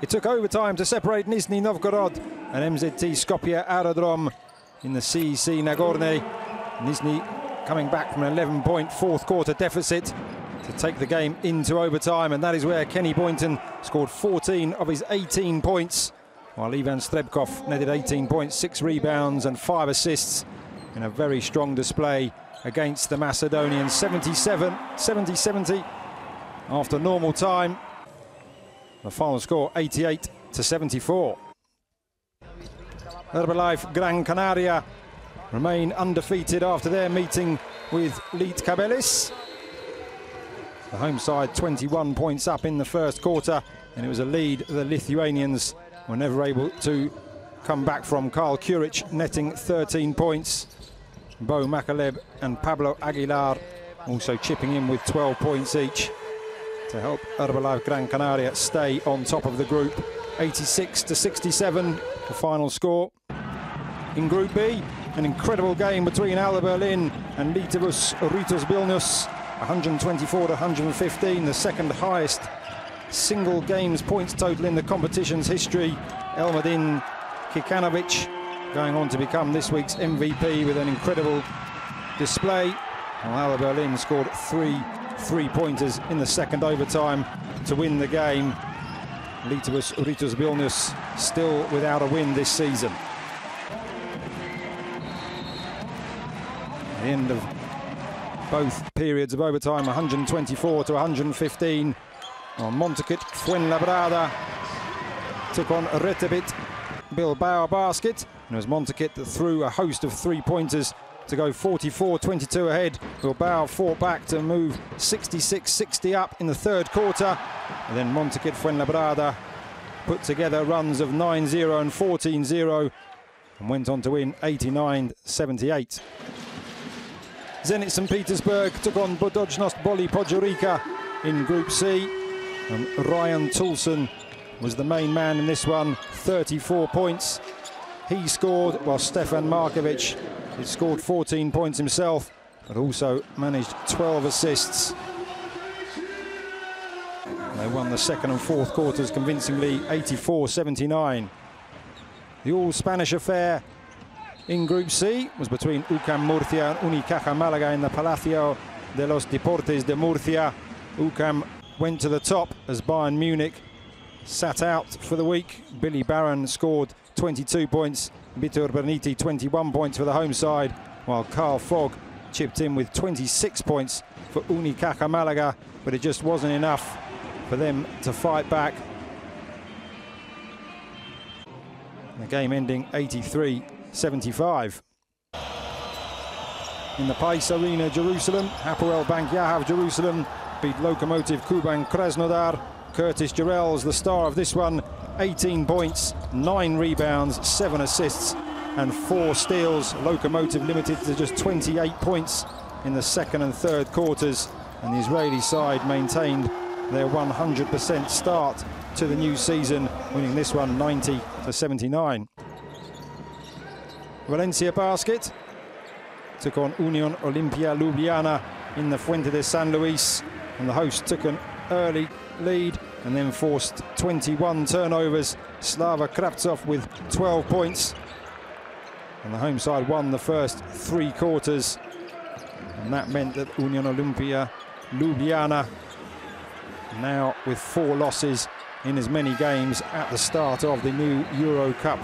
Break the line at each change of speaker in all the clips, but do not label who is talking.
It took overtime to separate Nizhny Novgorod and MZT Skopje Aerodrome in the CEC Nagorny. Nizhny coming back from an 11-point fourth quarter deficit to take the game into overtime, and that is where Kenny Boynton scored 14 of his 18 points, while Ivan Strebkov netted 18 points, 6 rebounds and 5 assists in a very strong display against the Macedonians. 70-70 after normal time. The final score 88-74. Herbalife Gran Canaria remain undefeated after their meeting with Lietkabelis. The home side 21 points up in the first quarter, and it was a lead the Lithuanians were never able to come back from. Karl Kuric netting 13 points. Bo Makaleb and Pablo Aguilar also chipping in with 12 points each to help Herbalife Gran Canaria stay on top of the group. 86-67, the final score. In Group B, an incredible game between Alba Berlin and Lietuvos Rytas Vilnius. 124-115, the second highest single games points total in the competition's history. Elmadin Kikanovic going on to become this week's MVP with an incredible display. Well, Alba Berlin scored three-pointers in the second overtime to win the game. Lietuvos Rytas Vilnius still without a win this season. At the end of both periods of overtime, 124-115. Montaquit Fuenlabrada took on Retebit Bilbao Basket. And it was Montaquit that threw a host of three-pointers to go 44-22 ahead. Bilbao fought back to move 66-60 up in the third quarter. And then Montaquit Fuenlabrada put together runs of 9-0 and 14-0 and went on to win 89-78. Zenit St. Petersburg took on Budojnost Boli Podgorica in Group C. And Ryan Toulson was the main man in this one, 34 points. He scored, while Stefan Markovic scored 14 points himself, but also managed 12 assists. They won the second and fourth quarters convincingly, 84-79. The all-Spanish affair in Group C was between UCAM Murcia and Unicaja Malaga in the Palacio de los Deportes de Murcia. UCAM went to the top as Bayern Munich sat out for the week. Billy Barron scored 22 points, Vitor Berniti 21 points for the home side, while Carl Fogg chipped in with 26 points for Unicaja Malaga, but it just wasn't enough for them to fight back. The game ending 83-75. In the Pais Arena, Jerusalem, Hapoel Bank Yahav Jerusalem beat Lokomotiv Kuban Krasnodar. Curtis Jarrell's the star of this one, 18 points, 9 rebounds, 7 assists and 4 steals. Lokomotiv limited to just 28 points in the second and third quarters, and the Israeli side maintained their 100% start to the new season, winning this one 90-79. Valencia Basket took on Union Olimpia Ljubljana in the Fuente de San Luis, and the host took an early lead and then forced 21 turnovers. Slava Kravtsov with 12 points, and the home side won the first 3 quarters, and that meant that Union Olimpia Ljubljana now with 4 losses in as many games at the start of the new EuroCup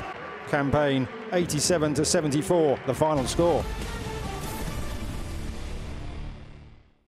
campaign. 87-74 the final score.